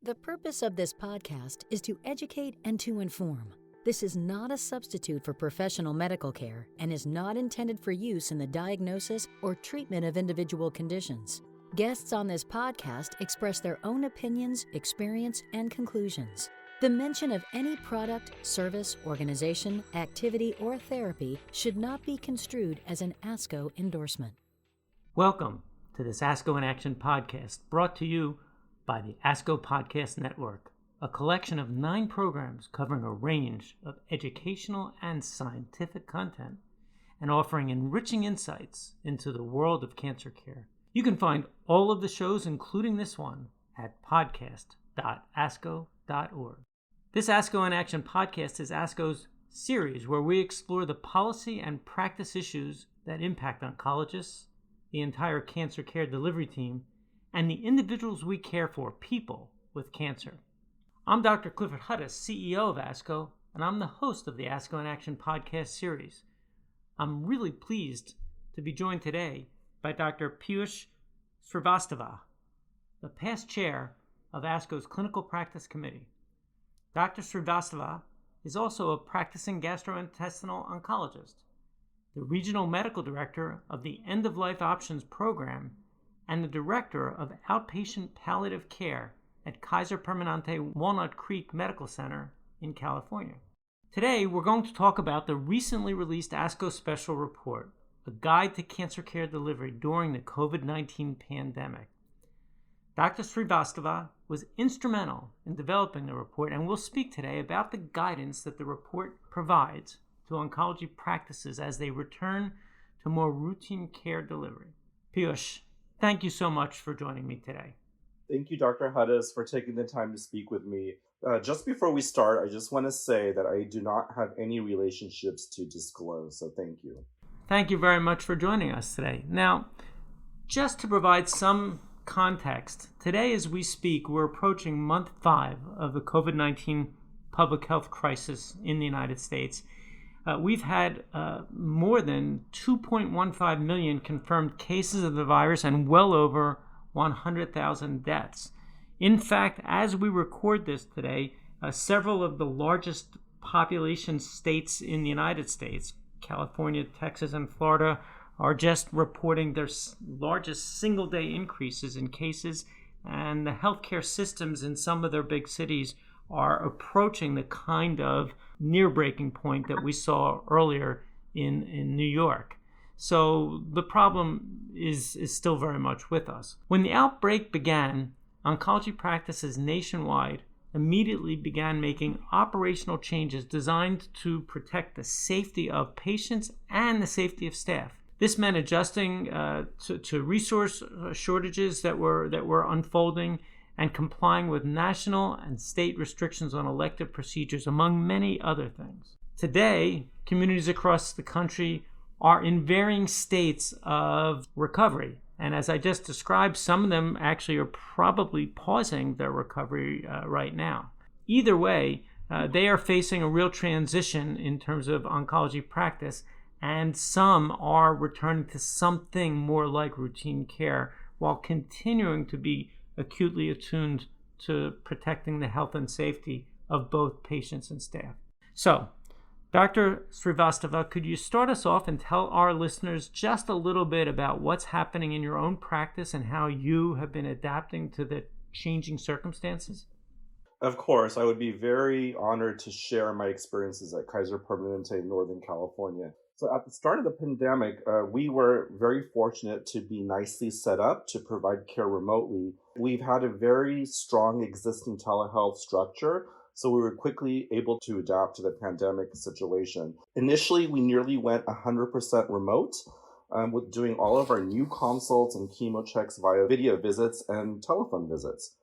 The purpose of this podcast is to educate and to inform. This is not a substitute for professional medical care and is not intended for use in the diagnosis or treatment of individual conditions. Guests on this podcast express their own opinions, experience, and conclusions. The mention of any product, service, organization, activity, or therapy should not be construed as an ASCO endorsement. Welcome to this ASCO in Action podcast, brought to you by the ASCO Podcast Network, a collection of 9 programs covering a range of educational and scientific content and offering enriching insights into the world of cancer care. You can find all of the shows, including this one, at podcast.asco.org. This ASCO in Action podcast is ASCO's series where we explore the policy and practice issues that impact oncologists, the entire cancer care delivery team, and the individuals we care for, people with cancer. I'm Dr. Clifford Hudis, CEO of ASCO, and I'm the host of the ASCO in Action podcast series. I'm really pleased to be joined today by Dr. Piyush Srivastava, the past chair of ASCO's Clinical Practice Committee. Dr. Srivastava is also a practicing gastrointestinal oncologist, the regional medical director of the End of Life Options Program, and the director of outpatient palliative care at Kaiser Permanente Walnut Creek Medical Center in California. Today, we're going to talk about the recently released ASCO Special Report, a guide to cancer care delivery during the COVID-19 pandemic. Dr. Srivastava was instrumental in developing the report, and we'll speak today about the guidance that the report provides to oncology practices as they return to more routine care delivery. Piyush, thank you so much for joining me today. Thank you, Dr. Hudis, for taking the time to speak with me. Just before we start, I just want to say that I do not have any relationships to disclose, so thank you. Thank you very much for joining us today. Now, just to provide some context, today as we speak, we're approaching month 5 of the COVID-19 public health crisis in the United States. We've had more than 2.15 million confirmed cases of the virus and well over 100,000 deaths. In fact, as we record this today, several of the largest population states in the United States, California, Texas, and Florida, are just reporting their largest single-day increases in cases, and the healthcare systems in some of their big cities are approaching the kind of near breaking point that we saw earlier in New York. So the problem is still very much with us. When the outbreak began, oncology practices nationwide immediately began making operational changes designed to protect the safety of patients and the safety of staff. This meant adjusting to resource shortages that were unfolding and complying with national and state restrictions on elective procedures, among many other things. Today, communities across the country are in varying states of recovery. And as I just described, some of them actually are probably pausing their recovery right now. Either way, they are facing a real transition in terms of oncology practice, and some are returning to something more like routine care while continuing to be acutely attuned to protecting the health and safety of both patients and staff. So, Dr. Srivastava, could you start us off and tell our listeners just a little bit about what's happening in your own practice and how you have been adapting to the changing circumstances? Of course, I would be very honored to share my experiences at Kaiser Permanente in Northern California. So at the start of the pandemic, we were very fortunate to be nicely set up to provide care remotely. We've had a very strong existing telehealth structure, so we were quickly able to adapt to the pandemic situation. Initially, we nearly went 100% remote, with doing all of our new consults and chemo checks via video visits and telephone visits.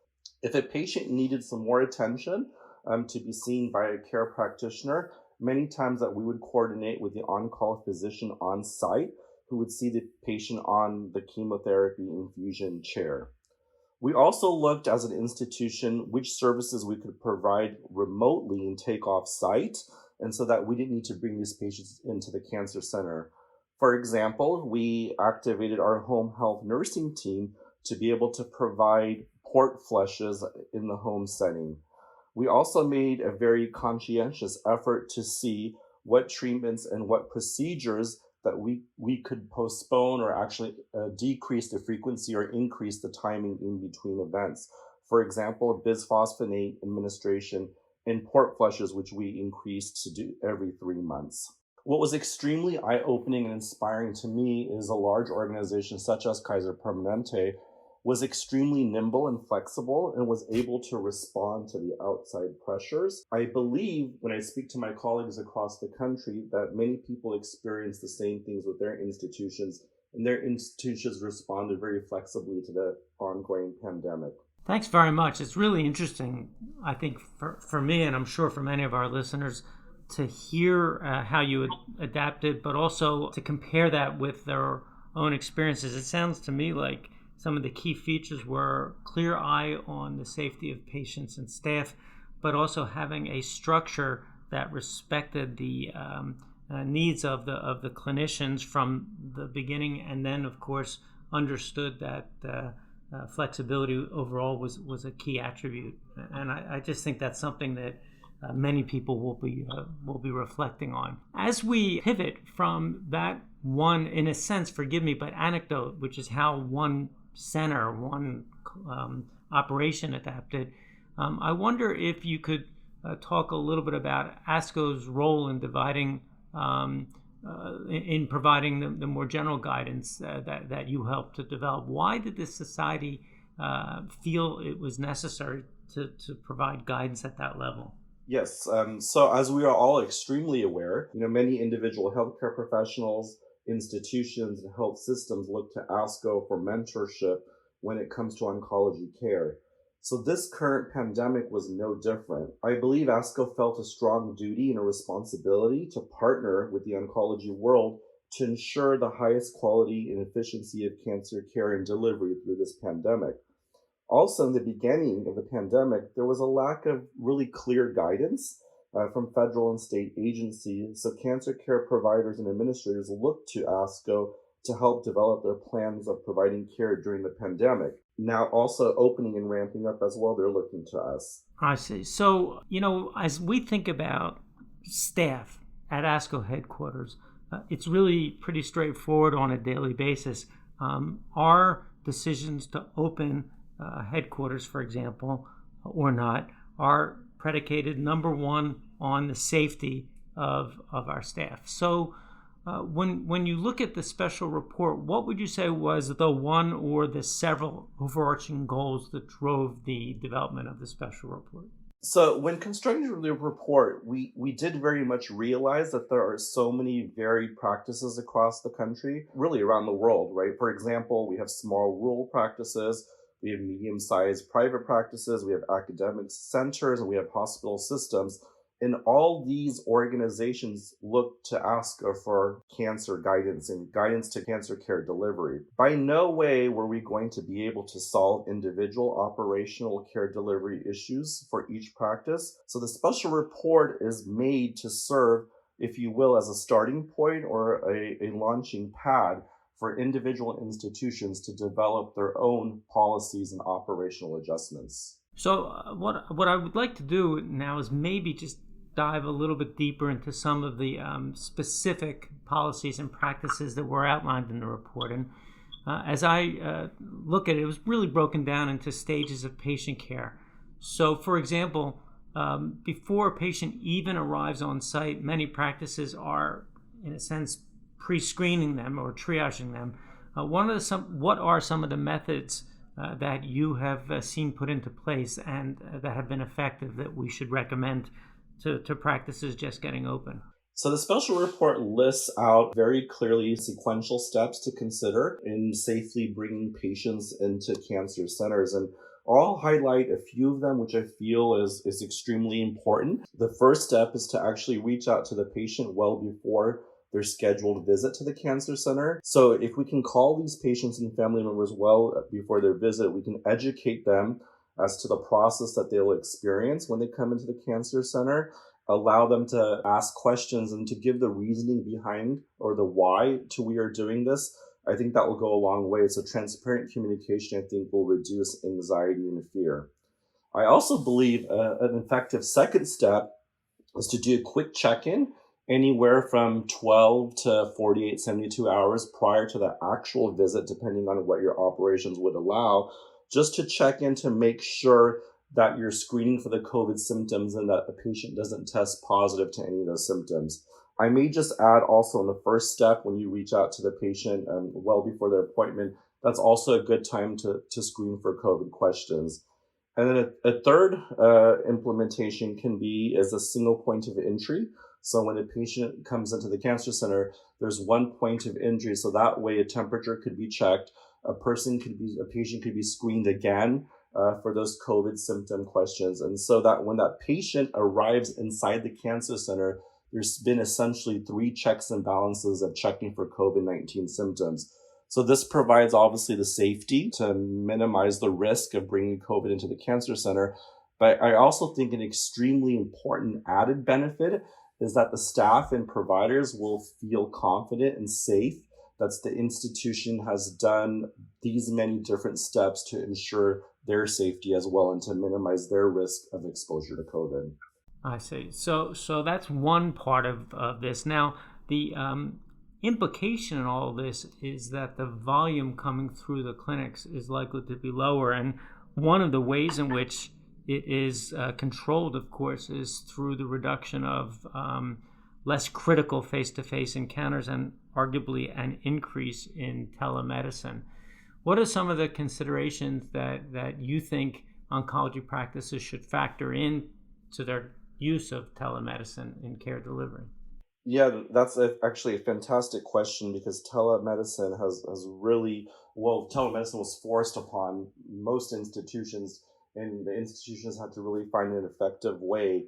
If a patient needed some more attention to be seen by a care practitioner, many times that we would coordinate with the on-call physician on site who would see the patient on the chemotherapy infusion chair. We also looked as an institution which services we could provide remotely and take off site, and so that we didn't need to bring these patients into the cancer center. For example, we activated our home health nursing team to be able to provide port flushes in the home setting. We also made a very conscientious effort to see what treatments and what procedures that we could postpone or actually decrease the frequency or increase the timing in between events. For example, bisphosphonate administration in port flushes, which we increased to do every 3 months. What was extremely eye-opening and inspiring to me is a large organization such as Kaiser Permanente was extremely nimble and flexible and was able to respond to the outside pressures. I believe when I speak to my colleagues across the country that many people experience the same things with their institutions, and their institutions responded very flexibly to the ongoing pandemic. Thanks very much. It's really interesting, I think, for me, and I'm sure for many of our listeners, to hear how you adapted, but also to compare that with their own experiences. It sounds to me like some of the key features were clear eye on the safety of patients and staff, but also having a structure that respected the needs of the clinicians from the beginning, and then, of course, understood that flexibility overall was a key attribute. And I just think that's something that many people will be reflecting on. As we pivot from that one, in a sense, forgive me, but anecdote, which is how one center, one operation adapted, I wonder if you could talk a little bit about ASCO's role in dividing, in providing the more general guidance that you helped to develop. Why did the society feel it was necessary to provide guidance at that level? Yes. So as we are all extremely aware, many individual healthcare professionals, institutions, and health systems look to ASCO for mentorship when it comes to oncology care. So this current pandemic was no different. I believe ASCO felt a strong duty and a responsibility to partner with the oncology world to ensure the highest quality and efficiency of cancer care and delivery through this pandemic. Also, in the beginning of the pandemic, there was a lack of really clear guidance from federal and state agencies, so cancer care providers and administrators looked to ASCO to help develop their plans of providing care during the pandemic. Now also opening and ramping up as well, they're looking to us. I see. So, as we think about staff at ASCO headquarters, it's really pretty straightforward on a daily basis. Our decisions to open headquarters, for example, or not, are predicated, number one, on the safety of our staff. So when you look at the special report, what would you say was the one or the several overarching goals that drove the development of the special report? So when constructing the report, we did very much realize that there are so many varied practices across the country, really around the world, right? For example, we have small rural practices, we have medium-sized private practices, we have academic centers, and we have hospital systems. And all these organizations look to ASCO for cancer guidance and guidance to cancer care delivery. By no way were we going to be able to solve individual operational care delivery issues for each practice. So the special report is made to serve, if you will, as a starting point or a launching pad for individual institutions to develop their own policies and operational adjustments. So what I would like to do now is maybe just dive a little bit deeper into some of the specific policies and practices that were outlined in the report. And as I look at it, it was really broken down into stages of patient care. So, for example, before a patient even arrives on site, many practices are, in a sense, pre-screening them or triaging them. What are some of the methods that you have seen put into place and that have been effective that we should recommend to practices just getting open? So the special report lists out very clearly sequential steps to consider in safely bringing patients into cancer centers. And I'll highlight a few of them, which I feel is extremely important. The first step is to actually reach out to the patient well before their scheduled visit to the cancer center. So if we can call these patients and family members well before their visit, we can educate them as to the process that they'll experience when they come into the cancer center, allow them to ask questions and to give the reasoning behind or the why to we are doing this, I think that will go a long way. So transparent communication, I think, will reduce anxiety and fear. I also believe an effective second step is to do a quick check-in anywhere from 12 to 48, 72 hours prior to the actual visit, depending on what your operations would allow, just to check in to make sure that you're screening for the COVID symptoms and that the patient doesn't test positive to any of those symptoms. I may just add also in the first step, when you reach out to the patient well before their appointment, that's also a good time to screen for COVID questions. And then a third implementation is a single point of entry. So when a patient comes into the cancer center, there's one point of entry. So that way a temperature could be checked. A patient could be screened again for those COVID symptom questions. And so that when that patient arrives inside the cancer center, there's been essentially 3 checks and balances of checking for COVID-19 symptoms. So this provides obviously the safety to minimize the risk of bringing COVID into the cancer center. But I also think an extremely important added benefit is that the staff and providers will feel confident and safe that the institution has done these many different steps to ensure their safety as well and to minimize their risk of exposure to COVID. I see. So that's one part of this. Now, the implication in all of this is that the volume coming through the clinics is likely to be lower. And one of the ways in which it is controlled, of course, is through the reduction of less critical face-to-face encounters and arguably an increase in telemedicine. What are some of the considerations that you think oncology practices should factor in to their use of telemedicine in care delivery? Yeah, that's actually a fantastic question because telemedicine has really, telemedicine was forced upon most institutions, and the institutions had to really find an effective way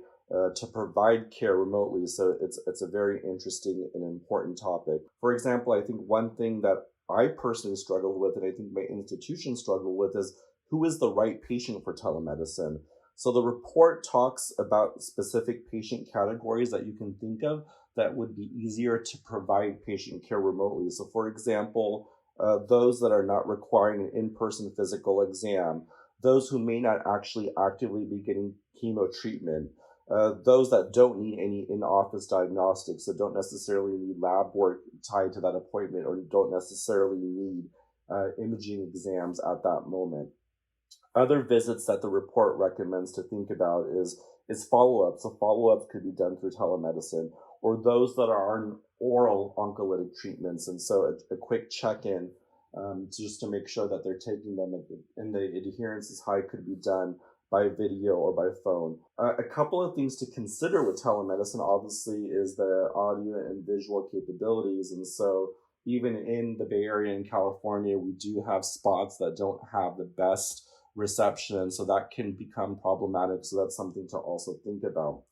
to provide care remotely. So it's a very interesting and important topic. For example, I think one thing that I personally struggled with, and I think my institution struggled with, is who is the right patient for telemedicine. So the report talks about specific patient categories that you can think of that would be easier to provide patient care remotely. So for example, those that are not requiring an in-person physical exam, those who may not actually actively be getting chemo treatment, those that don't need any in-office diagnostics, that don't necessarily need lab work tied to that appointment or don't necessarily need imaging exams at that moment. Other visits that the report recommends to think about is follow-up. So follow-up could be done through telemedicine, or those that are on oral oncolytic treatments. And so a quick check-in just to make sure that they're taking them and the adherence is high could be done by video or by phone. A couple of things to consider with telemedicine, obviously, is the audio and visual capabilities. And so even in the Bay Area in California, we do have spots that don't have the best reception, so that can become problematic. So that's something to also think about.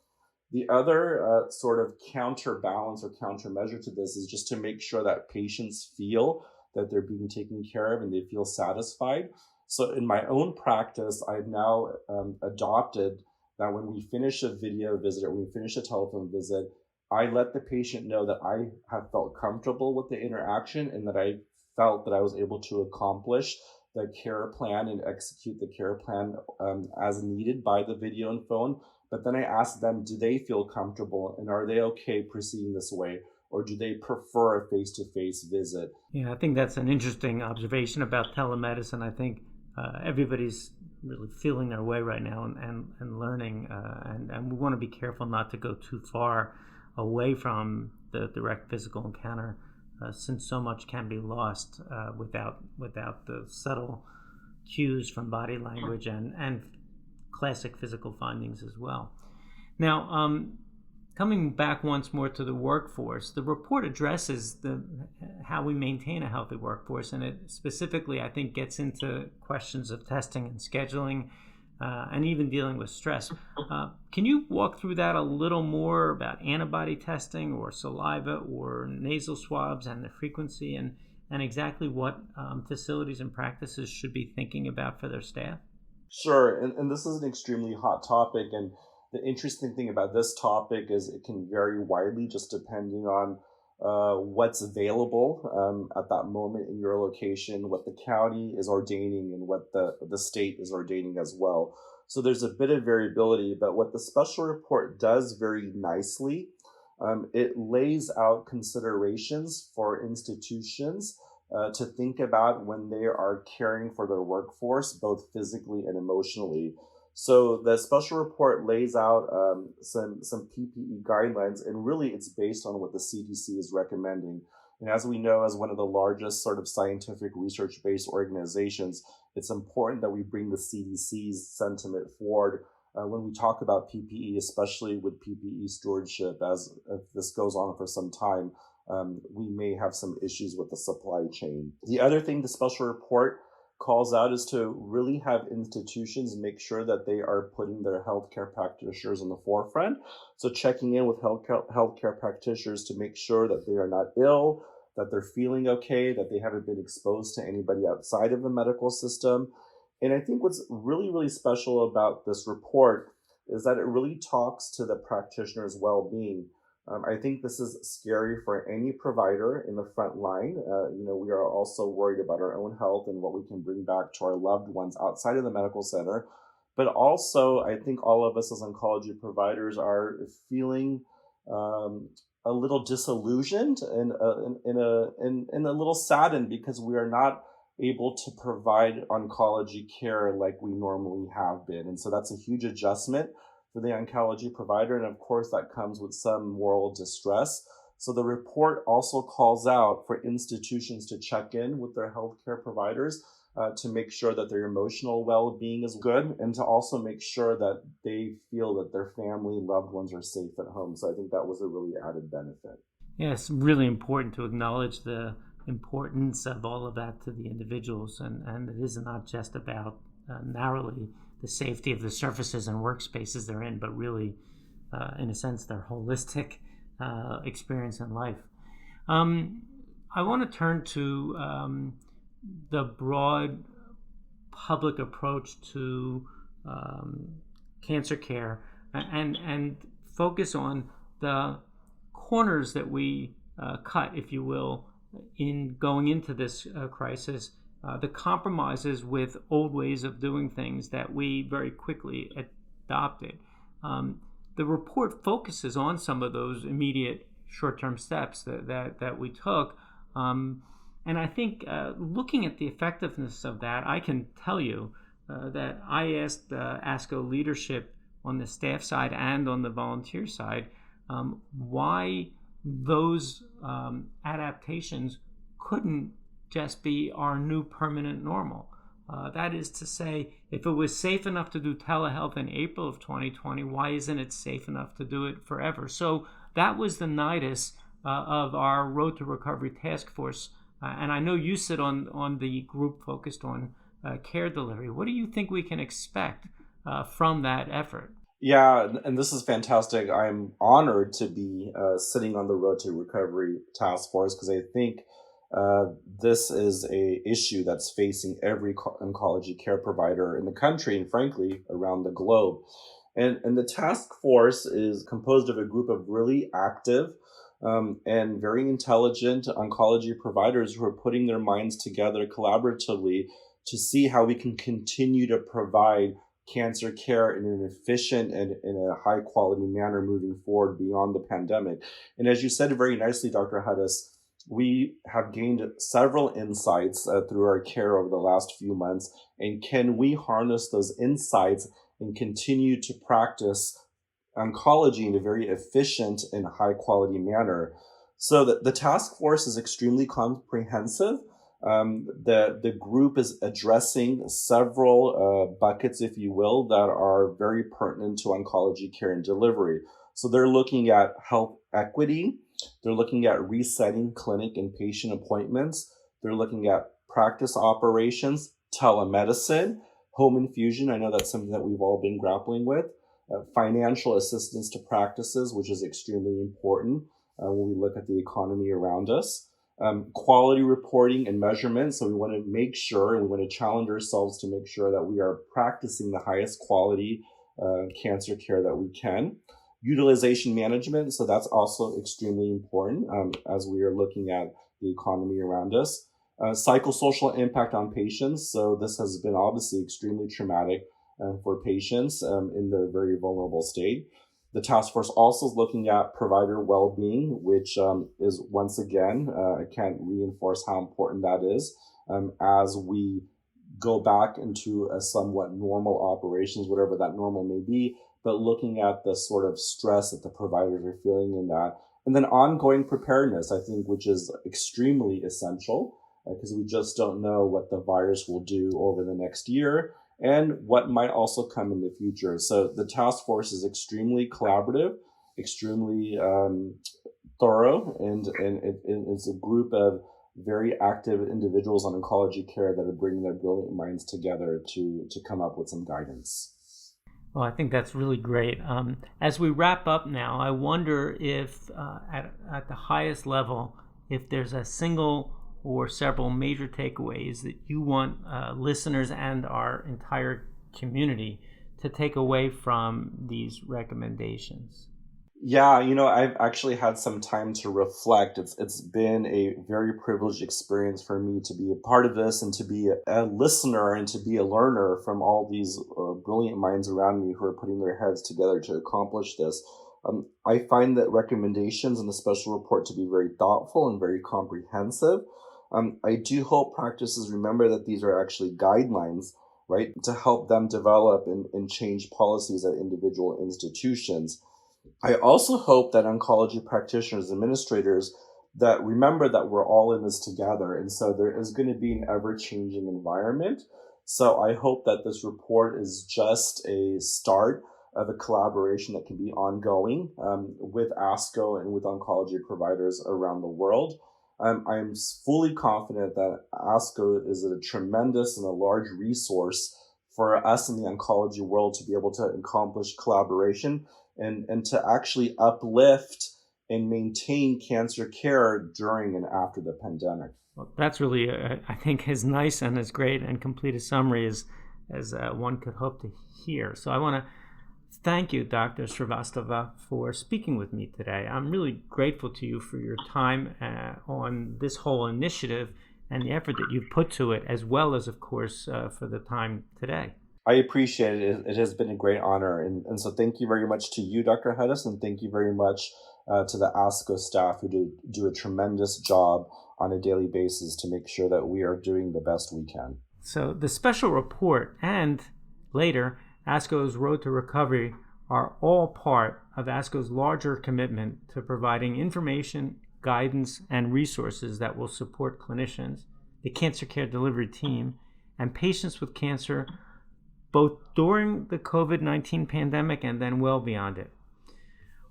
The other sort of counterbalance or countermeasure to this is just to make sure that patients feel that they're being taken care of and they feel satisfied. So in my own practice, I've now adopted that when we finish a video visit or we finish a telephone visit, I let the patient know that I have felt comfortable with the interaction and that I felt that I was able to accomplish the care plan and execute the care plan as needed by the video and phone. But then I ask them, do they feel comfortable and are they okay proceeding this way? Or do they prefer a face-to-face visit? Yeah, I think that's an interesting observation about telemedicine. I think everybody's really feeling their way right now and learning. And we want to be careful not to go too far away from the direct physical encounter since so much can be lost without the subtle cues from body language and classic physical findings as well. Now, coming back once more to the workforce, the report addresses how we maintain a healthy workforce, and it specifically, I think, gets into questions of testing and scheduling and even dealing with stress. Can you walk through that a little more about antibody testing or saliva or nasal swabs and the frequency and exactly what facilities and practices should be thinking about for their staff? Sure, and this is an extremely hot topic, and the interesting thing about this topic is it can vary widely just depending on what's available at that moment in your location, what the county is ordaining, and what the state is ordaining as well. So there's a bit of variability, but what the special report does very nicely, it lays out considerations for institutions to think about when they are caring for their workforce, both physically and emotionally. So the special report lays out some PPE guidelines, and really it's based on what the CDC is recommending. And as we know, as one of the largest sort of scientific research-based organizations, it's important that we bring the CDC's sentiment forward when we talk about PPE, especially with PPE stewardship, as if this goes on for some time. We may have some issues with the supply chain. The other thing the special report calls out is to really have institutions make sure that they are putting their healthcare practitioners in the forefront. So checking in with healthcare practitioners to make sure that they are not ill, that they're feeling okay, that they haven't been exposed to anybody outside of the medical system. And I think what's really, really special about this report is that it really talks to the practitioner's well-being. I think this is scary for any provider in the front line. We are also worried about our own health and what we can bring back to our loved ones outside of the medical center. But also, I think all of us as oncology providers are feeling a little disillusioned and a little saddened because we are not able to provide oncology care like we normally have been. And so that's a huge adjustment for the oncology provider. And of course, that comes with some moral distress. So the report also calls out for institutions to check in with their healthcare providers to make sure that their emotional well-being is good, and to also make sure that they feel that their family, loved ones are safe at home. So I think that was a really added benefit. Yeah, it's really important to acknowledge the importance of all of that to the individuals. And it is not just about narrowly the safety of the surfaces and workspaces they're in, but really, in a sense, their holistic experience in life. I want to turn to the broad public approach to cancer care and focus on the corners that we cut, if you will, in going into this crisis, the compromises with old ways of doing things that we very quickly adopted. The report focuses on some of those immediate short-term steps that we took. And I think looking at the effectiveness of that, I can tell you that I asked the ASCO leadership on the staff side and on the volunteer side why those adaptations couldn't just be our new permanent normal. That is to say, if it was safe enough to do telehealth in April of 2020, why isn't it safe enough to do it forever? So that was the nidus of our Road to Recovery Task Force. And I know you sit on the group focused on care delivery. What do you think we can expect from that effort? Yeah, and this is fantastic. I'm honored to be sitting on the Road to Recovery Task Force because I think this is a issue that's facing every oncology care provider in the country and frankly around the globe. And the task force is composed of a group of really active and very intelligent oncology providers who are putting their minds together collaboratively to see how we can continue to provide cancer care in an efficient and in a high quality manner moving forward beyond the pandemic. And as you said very nicely, Dr. Hudis, we have gained several insights through our care over the last few months. And can we harness those insights and continue to practice oncology in a very efficient and high quality manner? So the task force is extremely comprehensive. The group is addressing several buckets, if you will, that are very pertinent to oncology care and delivery. So they're looking at health equity. They're looking at resetting clinic and patient appointments. They're looking at practice operations, telemedicine, home infusion. I know that's something that we've all been grappling with. Financial assistance to practices, which is extremely important when we look at the economy around us. Quality reporting and measurement. So we want to make sure and we want to challenge ourselves to make sure that we are practicing the highest quality cancer care that we can. Utilization management, so that's also extremely important as we are looking at the economy around us. Psychosocial impact on patients, so this has been obviously extremely traumatic for patients in their very vulnerable state. The task force also is looking at provider well-being, which is, once again, I can't reinforce how important that is as we go back into a somewhat normal operations, whatever that normal may be, but looking at the sort of stress that the providers are feeling in that. And then ongoing preparedness, I think, which is extremely essential because we just don't know what the virus will do over the next year and what might also come in the future. So the task force is extremely collaborative, extremely thorough, and it's a group of very active individuals on oncology care that are bringing their brilliant minds together to come up with some guidance. Well, I think that's really great. As we wrap up now, I wonder if at the highest level, if there's a single or several major takeaways that you want listeners and our entire community to take away from these recommendations. Yeah, I've actually had some time to reflect. It's been a very privileged experience for me to be a part of this and to be a listener and to be a learner from all these brilliant minds around me who are putting their heads together to accomplish this. I find that recommendations in the special report to be very thoughtful and very comprehensive. I do hope practices remember that these are actually guidelines, right, to help them develop and change policies at individual institutions. I also hope that oncology practitioners, administrators, that remember that we're all in this together. And so there is going to be an ever-changing environment. So I hope that this report is just a start of a collaboration that can be ongoing with ASCO and with oncology providers around the world. I'm fully confident that ASCO is a tremendous and a large resource for us in the oncology world to be able to accomplish collaboration and to actually uplift and maintain cancer care during and after the pandemic. Well, that's really, I think, as nice and as great and complete a summary as one could hope to hear. So I want to thank you, Dr. Srivastava, for speaking with me today. I'm really grateful to you for your time on this whole initiative and the effort that you've put to it, as well as, of course, for the time today. I appreciate it. It has been a great honor. And so thank you very much to you, Dr. Hudis, and thank you very much to the ASCO staff who do a tremendous job on a daily basis to make sure that we are doing the best we can. So the special report and later ASCO's Road to Recovery are all part of ASCO's larger commitment to providing information, guidance, and resources that will support clinicians, the cancer care delivery team, and patients with cancer both during the COVID-19 pandemic and then well beyond it.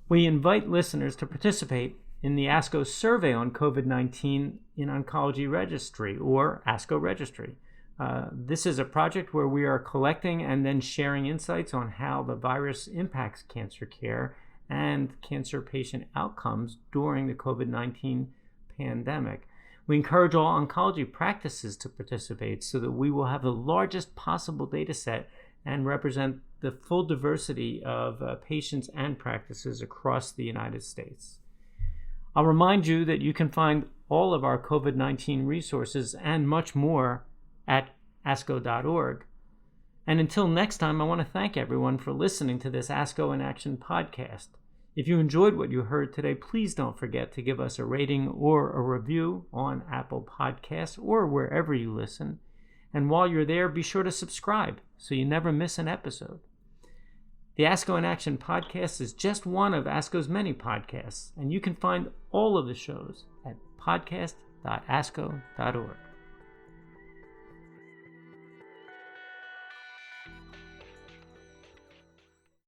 We invite listeners to participate in the ASCO survey on COVID-19 in Oncology Registry, or ASCO Registry. This is a project where we are collecting and then sharing insights on how the virus impacts cancer care and cancer patient outcomes during the COVID-19 pandemic. We encourage all oncology practices to participate so that we will have the largest possible data set and represent the full diversity of patients and practices across the United States. I'll remind you that you can find all of our COVID-19 resources and much more at ASCO.org. And until next time, I want to thank everyone for listening to this ASCO in Action podcast. If you enjoyed what you heard today, please don't forget to give us a rating or a review on Apple Podcasts or wherever you listen. And while you're there, be sure to subscribe so you never miss an episode. The ASCO in Action podcast is just one of ASCO's many podcasts, and you can find all of the shows at podcast.asco.org.